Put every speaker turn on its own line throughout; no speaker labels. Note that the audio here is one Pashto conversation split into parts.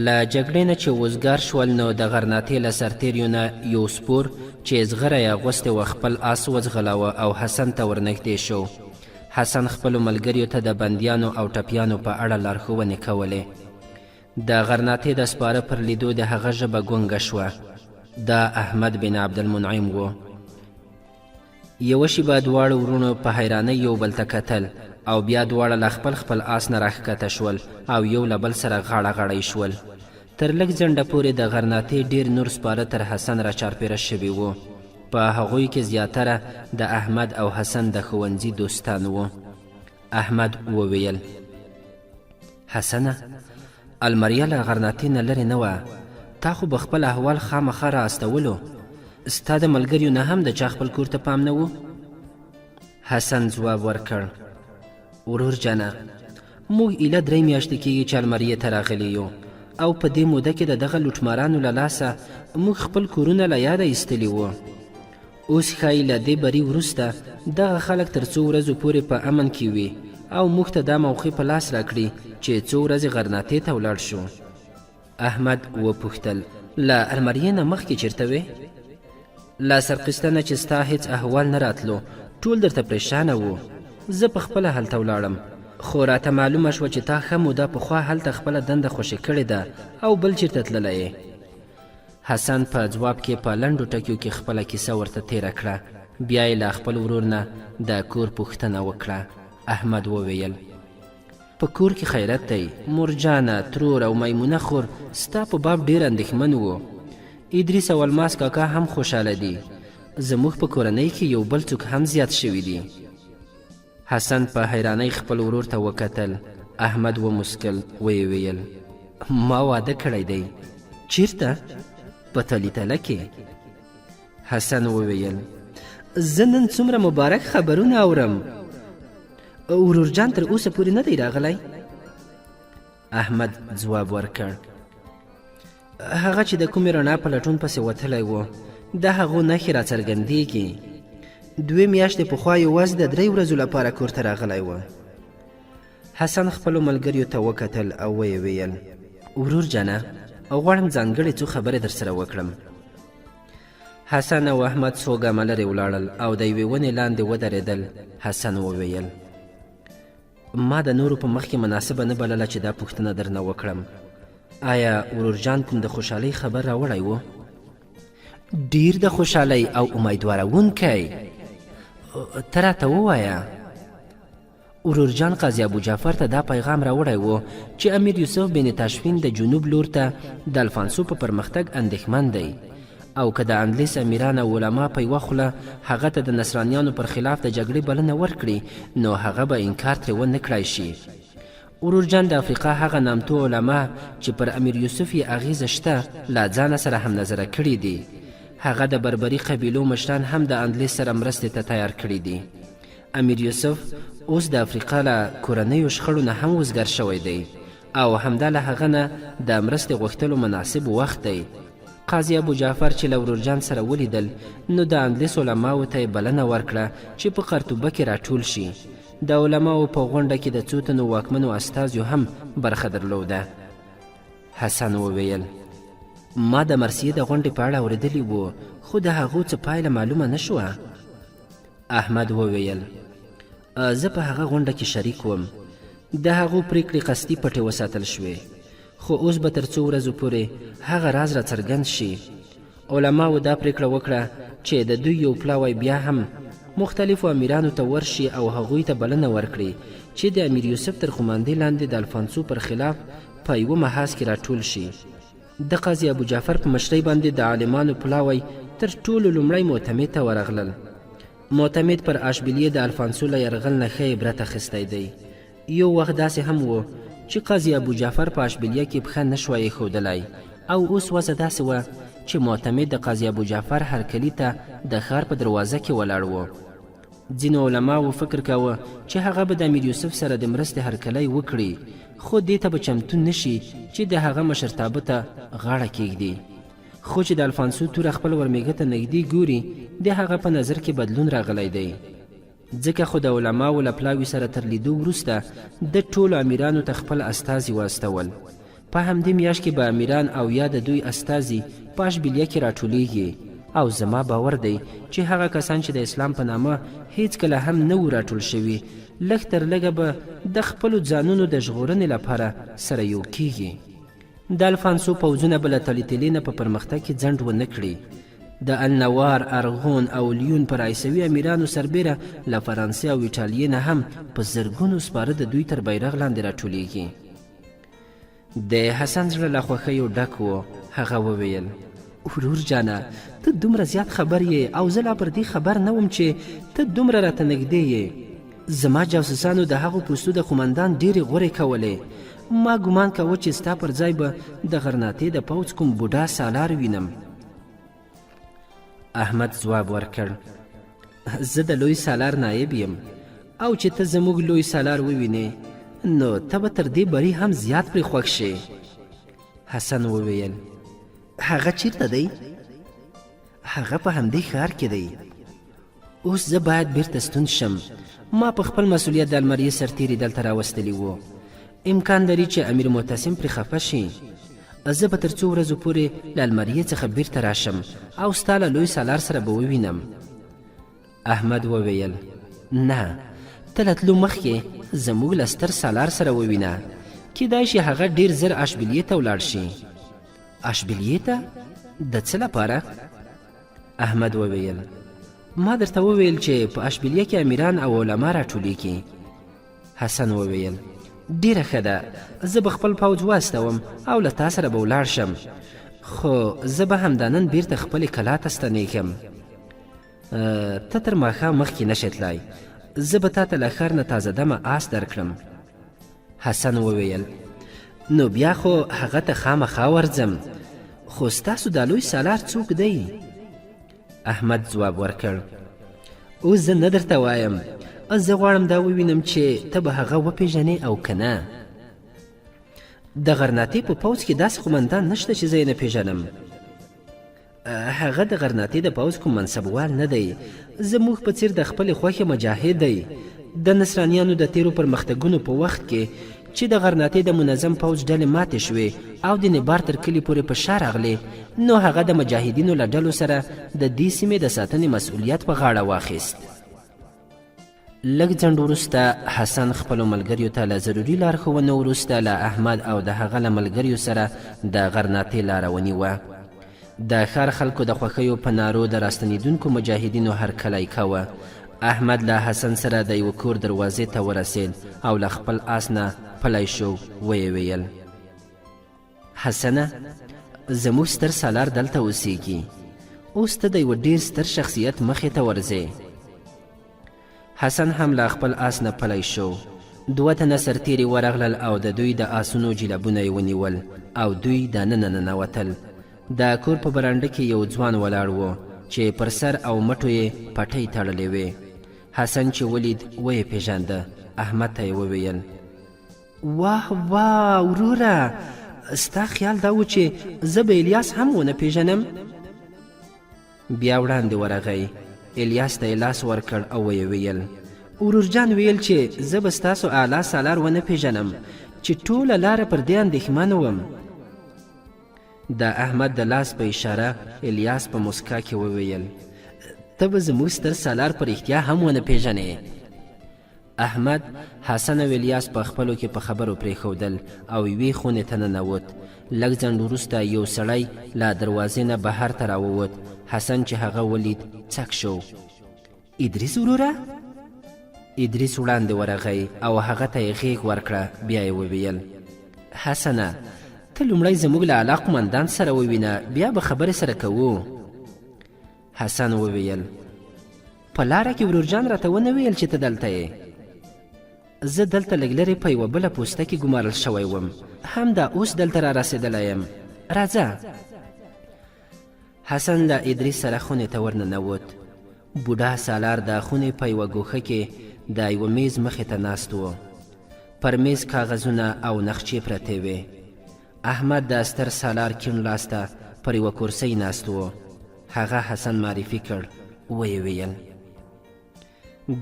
له جګړې نه چې وزګار شول نو د غرناطې له سرتیریو نه یو سپور چې زغره یې اغوستی و خپل آس وځغلاوه او حسن ته ورنږدې شو. حسن خپلو ملګریو ته د بندیانو او ټپیانو په اړه لارښوونې کولې. د غرناطې د سپاره پر لیدو د هغه ژبه ګونګه شوه. دا احمد بن عبدالمنعم و. یوه شیبه دواړو ورونو په حیرانۍ یو بل ته کتل او بیا دواړه له خپل آس نه راښکته شول او یو له بل سره غاړه غړی شول. تر لږ ځنډه پورې د غرناطې ډیر نور سپاره تر حسن را چارپیره شوي وو. په هغوی کې زیاتره د احمد او حسن د ښوونځي دوستان وو. احمد وویل: حسنه، المریه له غرناطې نه لرې نه وه، تا خو به خپل احوال خامخا را استولو. ستا د ملګریو نه هم د چا خپل کور ته پام نه و؟ حسن ځواب ورکړ: ورور جانه، موږ ایله 3 میاشتې کېږي چې المریې ته راغلي یو او په دې موده کې د دغه لوټمارانو له لاسه موږ خپل کورونه له یاده ایستلي وو. اوس ښایي له دې بري وروسته دغه خلک تر څو ورځو پورې په امن کې وي او موږ ته دا موقع په لاس راکړي چې څو ورځې غرناطې ته ولاړ شو. احمد وپوښتل: له المریې نه مخکې چېرته وې؟ له سرقسته نه چې ستا هېڅ احوال نه راتلو ټول درته پریشانه وو. زه په خپله هلته ولاړم، خو راته معلومه شوه چې تا ښه موده پخوا هلته خپله دنده خوشې کړې ده او بل چېرته تللی یې. حسن په ځواب کې په لنډو ټکیو کې خپله کیسه ورته تیره کړه. بیا یې له خپل ورور نه د کور پوښتنه وکړه. احمد وویل: په کور کې خیرت دی. مرجانه، ترور او میمونه خور ستا په باب ډېر اندېښمن وو. ادریس او الماس کاکا هم خوشحاله دي. زموږ په کورنۍ کې یو بل څوک هم زیات شوي دي. حسن په حیرانۍ خپل ورور ته وکتل. احمد وموسکل، ویې ویل: ما واده کړی دی. چیرته؟ په تلیتله کې. حسن وویل: زه نن څومره مبارک خبرونه اورم. ورور جان تر اوسه پورې نه دی راغلی؟ احمد ځواب ورکړ: هغه چې د کومې رڼا په لټون پسې وتلی و د هغو نښې راڅرګندېږي. 2 میاشتې پخوا یوازې د 3 ورځو لپاره کور ته راغلی و. حسن خپلو ملګریو ته وکتل او ویې ویل: ورور جانه، غواړم ځانګړې څو خبرې در سره وکړم. حسن او احمد څو ګامه لرې ولاړل او د یوې ونې لاندې ودرېدل. حسن وویل: ما د نورو په مخ کې مناسبه نه بلله چې دا پوښتنه درنه وکړم. آیا ورور جان کوم د خوشحالۍ خبر راوړی و؟ ډیر د خوشحالۍ او امیدوارونکی. ته راته ووایه. ورور جان قاضي ابو جعفر ته دا پیغام راوړی و چې امیر یوسف بن تاشفین د جنوب لور ته د الفانسو په پرمختګ اندېښمن دی او که د اندلس امیران او علما په یوه خوله هغه ته د نصرانیانو پر خلاف د جګړې بلنه ورکړي نو هغه به انکار ترې ونه کړی شي. ورور جان د افریقا هغه نامتو علما چې پر امیر یوسف یې اغیزه شته له ځانه سره هم نظره کړي دي. هغه د بربري قبیلو مشران هم د اندلس سره مرستې ته تیار کړي دي. امیر یوسف اوس د افریقا له کورنیو شخړو نه هم وزګار شوی دی او همدا له هغه نه د مرستې غوښتلو مناسب وخت دی. قاضي ابو جعفر چې له ورور جان سره ولیدل نو د اندلس علماو ته یې بلنه ورکړه چې په قرطبه کې راټول شي. د علماو په غونډه کې د څو تنو واکمنو استازیو هم برخه درلوده. حسن وویل: ما د مرسیې د غونډې په اړه اورېدلي وو خو د هغو څه پایله معلومه نه شوه. احمد وویل: زه په هغه غونډه کې شریک وم. د هغو پریکړې قصدي پټې وساتل شوې خو اوس به تر څو ورځو پورې هغه راز را څرګند شي. علماو دا پریکړه وکړه چې د دوی یو پلاوی بیا هم مختلفو امیرانو ته ورشي او هغوی ته بلنه ورکړي چې د امیر یوسف تر قماندې لاندې د الفانسو پر خلاف په یوه محاذ کې راټول شي. د قاضي ابو جعفر په مشرۍ باندې د عالمانو پلاوی تر ټولو لومړی معتمد ته ورغلل. معتمد پر اشبیلیې د الفانسو له یرغل نه ښه عبرت اخیستی دی. یو وخت داسې هم و چې قاضي ابو جعفر په اشبیلیه کې پښه نه شوه ایښودلی او اوس وضع داسې وه چې معتمد د قاضي ابو جعفر هرکلي ته د ښار په دروازه کې ولاړ و. ځینو علماو فکر کاوه چې هغه به د امیر یوسف سره د مرستې هرکلی وکړي خو دې ته به چمتون نشي چې د هغه مشرتابه ته غاړه کیږدي. خو چې د الفانسو توره خپل ورمېږه ته نږدې ګوري د هغه په نظر کې بدلون راغلی دی. ځکه خو د علماو له پلاوي سره تر لیدو وروسته د ټولو امیرانو ته خپل استازي واستول. په همدې میاشت کې به امیران او یا د دوی استازي په اشبیلیه کې راټولیږي او زما باور دی چې هغه کسان چې د اسلام په نامه هیڅکله هم نه وو راټول شوي لږ تر لږه به د خپلو ځانونو د ژغورنې لپاره سره یو کیږي. د الفانسو پوځونه به له تلیتلې نه په پرمختګ کې ځنډ ونه کړي. د النوار، ارغون او لیون پر عیسوي امیرانو سربیره له فرانسې او ایټالیې نه هم په زرګونو سپاره د دوی تر بیرغ لاندې راټولیږي. د حسن زړه له خوښیو ډک و. هغه وویل: ورور جانه، ته دومره زیات خبر یې او زه لا پر دې خبر نه وم چې ته دومره راته نږدې یې. زما جاسوسانو د هغو پوستو د قومندان ډېرې غورې کولې. ما ګمان کوه چې ستا پر ځای به د غرناطې د پوځ کوم بوډا سالار وینم. احمد ځواب ورکړ: زه د لوی سالار نایب یم او چې ته زموږ لوی سالار ووینې نو ته به تر دې بری هم زیات پرې خوښ شې. حسن وویل: هغه چیرته دی؟ هغه په همدې ښار کې دی. اوس زه باید بیرته ستون شم. ما په خپل مسؤلیت د المریې سرتیري دلته راوستلي وو. امکان لري چې امیر معتصم پرې خفه شي. زه به تر څو ورځو پورې له المریې څخه بیرته راشم او ستا له لوی سالار سره به ووینم. احمد وویل: نه، ته له تلو مخکې زموږ له ستر سالار سره ووینه. کیدای شي هغه ډېر زر اشبیلیې ته ولاړ شي. اشبیلیې ته؟ د څه لپاره؟ احمد وویل: ما درته وویل چې په اشبیلیه کې امیران او علما راټولیږي. حسن وویل: ډیره ښه ده، زه به خپل پوځ واستوم او له تا سره به ولاړ شم، خو زه به همدا نن بیرته خپلې کلا ته ستنېږم. ته تر ماښام مخکې نشې تلای. زه به تا ته له ښار نه تازه دمه آس درکړم. حسن وویل: نو بیا خو هغه ته خامخا ورځم، خو ستاسو دا لوی سالار څوک دی؟ احمد ځواب ورکړ: اوس زه نه درته وایم، زه غواړم دا ووینم چې ته به هغه وپېژنې او که نه. د غرناطې په پوځ کې داسې قومندان نشته چې زه یې نه پېژنم. هغه د غرناطې د پوځ کوم منصبوال نه دی، زموږ په څېر د خپلې خوښې مجاهد دی. د نصرانیانو د تیرو پرمختګونو په وخت کې چې د غرناطې د منظم پوځ ډلې ماتې شوې او د نبار تر کلي پورې په شا راغلې، نو هغه د مجاهدینو له ډلو سره د دې سیمې د ساتنې مسؤلیت په غاړه واخیست. لږ ځنډ وروسته حسن خپلو ملګریو ته له ضروري لارښوونو وروسته له احمد او د هغه له ملګریو سره د غرناطې لاره ونیوه. د ښار خلکو د خوښیو په نارو د راستنېدونکو مجاهدینو هرکلی کوه. احمد له حسن سره د یوه کور دروازې ته ورسید او له خپل آس نه پلی شو. ویې ویل: حسنه، زموږ ستر سالار دلته اوسیږي. اوس ته د یوه ډېر ستر شخصیت مخې ته ورځې. حسن هم له خپل آس نه پلی شو. 2 تنه سرتیري ورغلل او د دوی د آسونو جلبونه یې ونیول او دوی دننه ننوتل. د کور په برنډه کې یو ځوان ولاړ و چې پر سر او مټو یې پټۍ تړلې وې. حسن چې ولید ویې پېژانده. احمد ته یې وویل: واه واه وروره، ستا خیال دا و چې زه به الیاس هم ونه پېژنم؟ بیا وړاندې ورغی. الیاس ته یې لاس ورکړ او ویې ویل: ورور جان ویل چې زه به ستاسو اعلی سالار ونه پېژنم، چې ټوله لاره پر دې اندېښمن وم. د احمد د لاس په اشاره الیاس په مسکا کې وویل: ته به زموږ ستر سالار په رښتیا هم ونه پېژنې. احمد حسن او الیاس په خپلو کې په خبرو پرېښودل او یوې خونې ته ننوت. لږ ځنډ وروسته یو سړی له دروازې نه بهر ته راووت. حسن چې هغه ولید څک شو. ادریس وروره؟ ادریس وړاندې ورغی او هغه ته یې غېږ ورکړه. بیا یې وویل: حسنه، ته لومړی زموږ له اعلی قمندان سره ووینه، بیا به خبرې سره کوو. حسن وویل: په لاره کې ورور جان راته ونه ویل چې ته دلته یې؟ زه دلته لږ لرې په یوه بله پوسته کې ګمارل شوی وم، همدا اوس دلته را رسېدلی یم. راځه. حسن له ادریس سره خونې ته ورننوت. بوډا سالار د خونې په یوه ګوښه کې د یوه میز مخې ته ناست و. پر میز کاغذونه او نقشې پرتې وې. احمد د ستر سالار کیڼ لاس ته پر یوه کرسۍ ناست و. هغه حسن معرفي کړ. ویې ویل: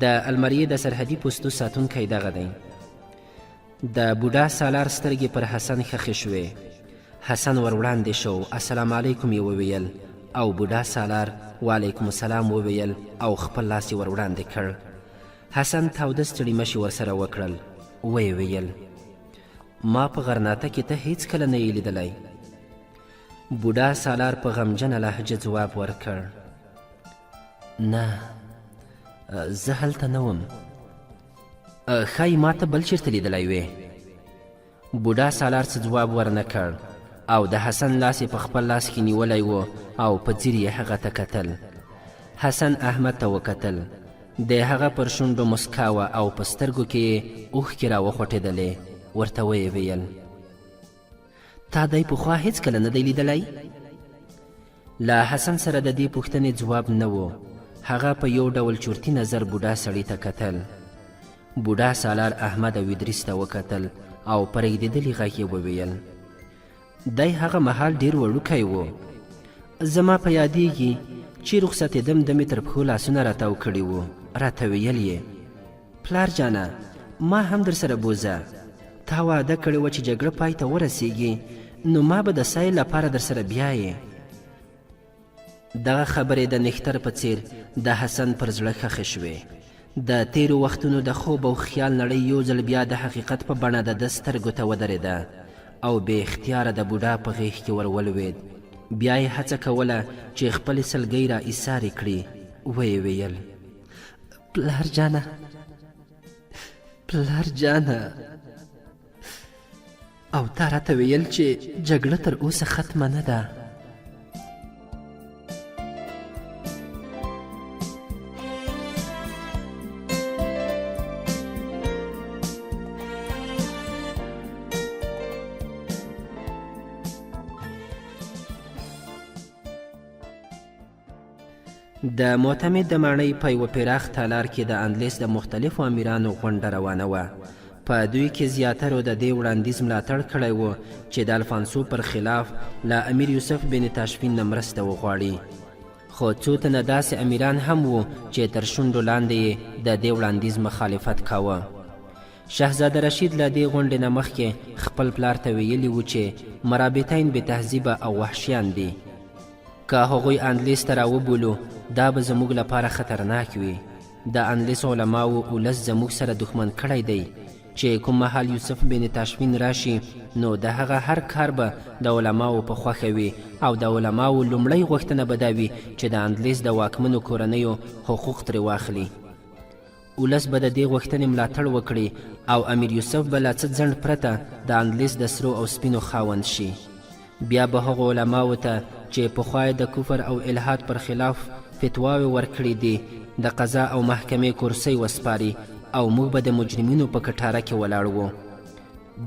د المریې د سرحدي پوستو ساتونکی دغه دی. د بوډا سالار سترګې پر حسن ښخې شوې. حسن ور وړاندې شو، السلام علیکم یې وویل او بوډا سالار وعلیکم السلام وویل او خپل لاس یې ور وړاندې کړ. حسن تاوده ستړي مشي ورسره وکړل. ویې ویل ما په غرناطه کې ته هیڅ کله نه یې لیدلی. بوډا سالار په غمجنه لهجه ځواب ورکړ، نه زه هلته نه وم. ښایي ما ته بل چېرته لیدلی وې. بوډا سالار څه ځواب ورنه کړ او د حسن لاس یې په خپل لاس کې نیولی و او په ځیر یې هغه ته کتل. حسن احمد ته وکتل. د هغه پر شونډو مسکا وه او په سترګو کې یې اوښکې راوخوټېدلې. ورته ویې ویل تا دی پخوا هېڅکله نه دی لیدلی؟ له حسن سره د دې پوښتنې ځواب نه و. هغه په یو ډول چورتي نظر بوډا سړي ته کتل. بوډا سالار احمد او ادریس ته وکتل او په رېږدېدلي غږ یې وویل دی هغه مهال ډېر وړوکی و. زما په یادیږي چې رخصتېدم د مې تر پښو لاسونه راتاو کړي وو. راته ویل یې پلار جانه ما هم در سره بوزه. تا وعده کړې وه چې جګړه پای ته ورسیږي نو ما به د سایل لپاره در سره بیایې. دغه خبرې د نښتر په څیر د حسن پر زړه ښخې شوې. د تیرو وختونو د خوب او خیال نړۍ یو ځل بیا د حقیقت په بڼه د ده سترګو ته ودرېده او بې اختیاره د بوډا په غېږ کې ور ولوېد. بیا یې هڅه کوله چې خپلې سلګۍ را ایسارې کړي. ویې ویل پلار جانه پلار جانه. او تا راته ویل چې جګړه تر اوسه ختمه نه ده. د معتمد د ماڼۍ په یوه پراخ تالار کې د اندلیس د مختلفو امیرانو غونډه روانه وه. په دوی کې زیاترو د دې وړاندیز ملاتړ کړی و چې د الفانسو پر خلاف له امیر یوسف بن تاشفین نه مرسته وغواړي. خو څو تنه داسې امیران هم وو چې تر شونډو لاندې یې د دې وړاندیز مخالفت کاوه. شهزاده رشید له دې غونډې نه مخکې خپل پلار ته ویلي و چې مرابطین بې تهذیبه او وحشیان دي. که هغوی اندلیس ته راوبولو دا به زموږ لپاره خطرناک وي. د اندلیس علماو اولس زموږ سره دښمن کړی دی چې کوم مهال یوسف بن تاشفین راشي نو د هغه هر کار به د علماو په خوښه وي او د علماو لومړی غوښتنه به دا وي چې د اندلیس د واکمنو کورنیو حقوق ترې واخلي. اولس به د دې غوښتنې ملاتړ وکړي او امیر یوسف به له څه ځنډ پرته د اندلیس د سرو او سپینو خاوند شي. بیا به هغو علماو ته چې پخوا د کفر او الحاد پر خلاف فتواوې ورکړي دي د قضا او محکمې کرسۍ وسپاري او موږ به د مجرمینو په کټاره کې ولاړ وو.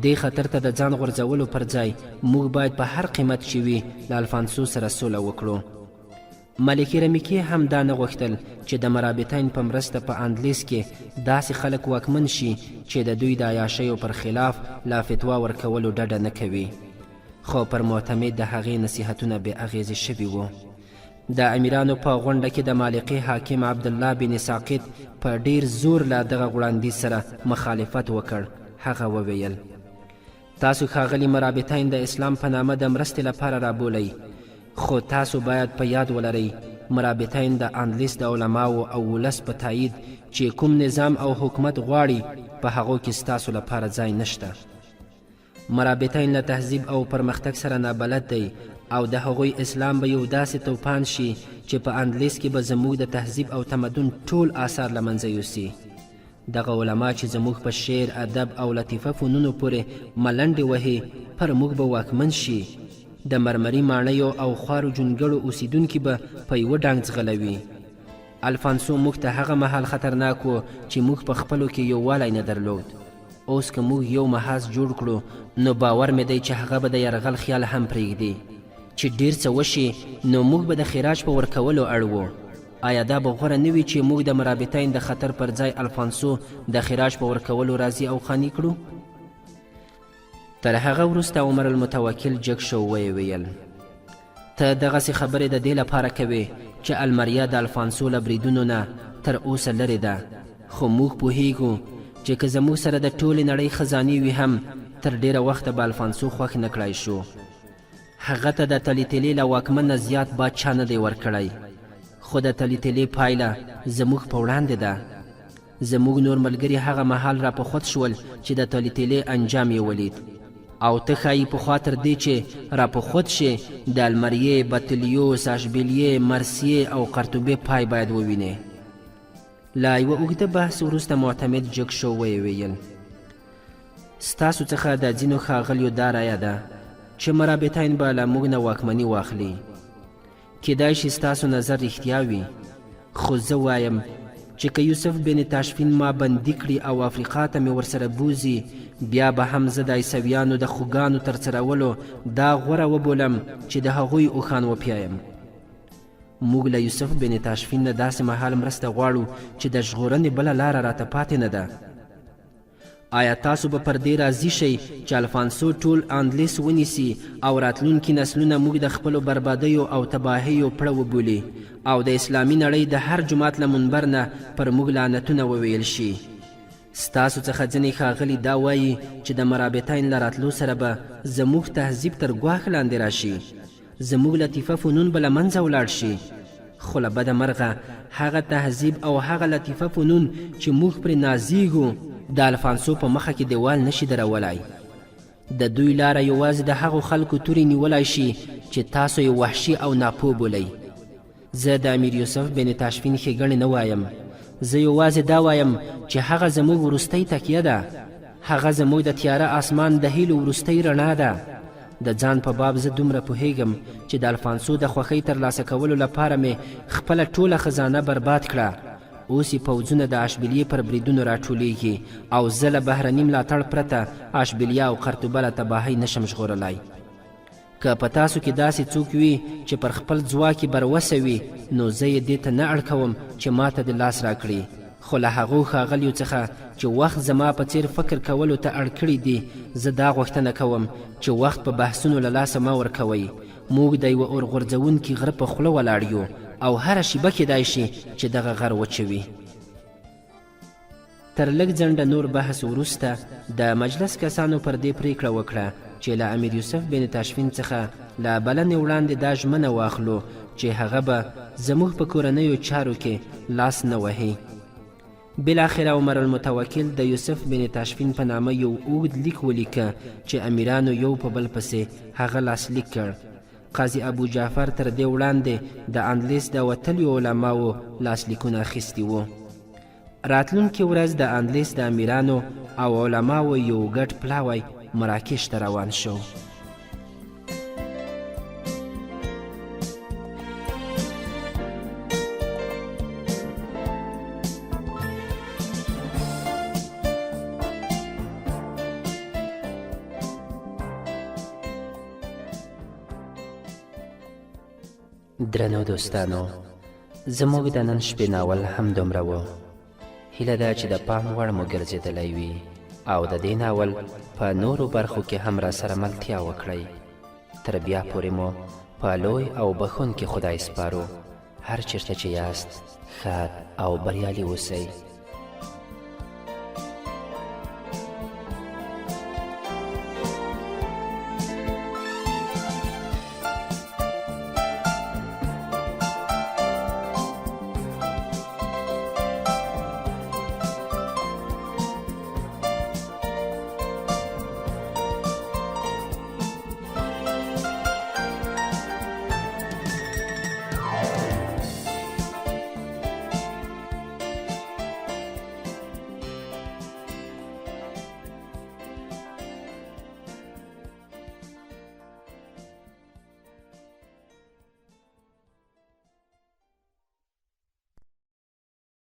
دې خطر ته د ځان غورځولو پر ځای موږ باید په هر قیمت چې وي له الفانسو سره سوله وکړو. ملکې رمیکې هم دا نه غوښتل چې د مرابطین په مرسته په اندلیس کې داسې خلک واکمن شي چې د دوی د عیاشیو پر خلاف لا فتوا ورکولو ډډه نه کوي. خو پر معتمد د هغې نصیحتونه بې اغېزې شوي وو. د امیرانو په غونډه کې د مالقې حاکم عبدالله بن ساقط په ډیر زور له دغه وړاندیز سره مخالفت وکړ. هغه وویل تاسو ښاغلي مرابطین د اسلام په نامه د مرستې لپاره رابولئ، خو تاسو باید په یاد ولرئ مرابطین د اندلیس د علماو او ولس په تایید چې کوم نظام او حکومت غواړي په هغو کې ستاسو لپاره ځای نشته. مرابطین له تهذیب او پرمختګ سره نابلد دی او د هغوی اسلام به یو داسې توپان شي چې په اندلیس کې به زموږ د تهذیب او تمدن ټول آثار له منځه یوسي. دغه علما چې زموږ په شعر، ادب او لطیفه فنونو پورې ملنډې وهي پر موږ به واکمن شي. د مرمري ماڼیو او خوارو جونګړو اوسیدونکي به په یوه ډانګ ځغلوي. الفانسو موږ ته هغه مهال خطرناک و چې موږ په خپلو کې یووالی نه درلود. اوس که موږ یو محاذ جوړ کړو نو باور مې دی چې هغه به د یرغل خیال هم پرېږدي. چې ډیر څه وشي نو موږ به د خراج په ورکولو اړ وو. آیا دا به غوره نه وي چې موږ د مرابطین د خطر پر ځای الفانسو د خراج په ورکولو راضي او قانع کړو؟ تر هغه وروسته عمر المتوکل جګ شو. ویې ویل ته دغسې خبرې د دې لپاره کوې چې الماریا د الفانسو له بریدونو نه تر اوسه لرې ده، خو موږ پوهیږو چې که زموږ سره د ټولې نړۍ خزانې وي هم تر ډیره وخته به الفانسو خوښ نه کړای شو. هغه ته د تلیتلې له واکمن نه زیات بادشاه نه دی ورکړی، خو د تلیتلې پایله زموږ په وړاندې ده. زموږ نور ملګري هغه مهال را په خود شول چې د تلیتلې انجام یې ولید، او ته ښایي پخوا تر دې چې را په خود شي د المریې، بطلیوس، اشبیلیې، مرسیې او قرطبې پای باید ووینې. لا یوه اوږده بحث وروسته معتمد جګ شو ویې ویل: ستاسو څخه د ځینو ښاغلیو دا رایه ده چې مرابطین به له موږ نه واکمني واخلي. کیدای شي ستاسو نظر رښتیا وي، خو زه وایم چې که یوسف بن تاشفین ما بندي کړي او افریقا ته مې ورسره بوزي، بیا به هم زه د عیسویانو د خوګانو تر څرولو دا غوره وبولم چې د هغوی اوښان وپیایم. موږ له یوسف بن تاشفین نه داسې مهال مرسته غواړو چې د ژغورنې بله لاره راته پاتې نه ده. آیا تاسو به پر دې راضي شئ چې الفانسو ټول اندلیس ونیسي او راتلونکي نسلونه موږ د خپلو بربادیو او تباهیو پړه وبولي او د اسلامي نړۍ د هر جومات له منبر نه پر موږ لعنتونه وویل شي؟ ستاسو څخه ځینې ښاغلي دا وایي چې د مرابطین له راتلو سره به زموږ تهذیب تر ګواښ لاندې راشي، زموږ لطیفه فنون به له منځه ولاړ شي. خو له بده مرغه هغه تهذیب او هغه لطیفه فنون چې موږ پرې نازیږو د الفانسو په مخه کې دیوال نشي درولای. د دوی لاره یوازې د هغو خلکو تورې نیولای شي چې تاسو یې وحشي او ناپوه بولئ. زه د امیر یوسف بن تاشفین ښېګڼې نه وایم، زه یوازې دا وایم چې هغه زموږ وروستۍ تکیه ده، هغه زموږ د تیاره آسمان د هیلو وروستۍ رڼا ده. د ځان په باب زه دومره پوهیږم چې د الفانسو د خوښۍ ترلاسه کولو لپاره مې خپله ټوله خزانه برباد کړه. اوس یې پوځونه د اشبیلیې پر بریدونو راټولیږي او زه له بهرني ملاتړ پرته اشبیلیه او قرطبه له تباهۍ نشم ژغورلی. که په تاسو کې داسې څوک وي چې پر خپل ځواک یې بروسه وي، نو زه یې دې ته نه اړ کوم چې ما ته د لاس راکړي. خو له هغو ښاغلیو څخه چې وخت زما په څیر فکر کولو ته اړ کړي دي، زه دا غوښتنه کوم چې وخت په بحثونو له لاسه مه ورکوئ. موږ د یوه اورغورځونکي غره په خوله ولاړ یو او هره شیبه کیدای شي چې دغه غر وچوي. تر لږ ځنډه نور بحث وروسته د مجلس کسانو پر دې پریکړه وکړه چې له امیر یوسف بن تاشفین څخه له بلنې وړاندې دا ژمنه واخلو چې هغه به زموږ په کورنیو چارو کې لاس نه وهي. بالاخره عمر المتوکل د یوسف بن تاشفین په نامه یو اوږد لیک ولیکه چې امیرانو یو په بل پسې هغه لاسلیک کړ. قاضي ابو جعفر تر دې وړاندې د اندلیس د وتلیو علماو لاسلیکونه اخیستي وو. راتلونکې ورځ د اندلیس د امیرانو او علماو یو ګډ پلاوی مراکش ته روان شو. درنو دوستانو، زموږ د نن شپې ناول هم دومره و. هیله ده چې د پام وړ مو ګرځېدلی وي او د دې ناول په نورو برخو کې هم را سره ملتیا وکړئ. تر بیا پورې مو په لوی او بخښونکي خدای سپارو. هر چیرته چې یاست ښاد او بریالي اوسئ.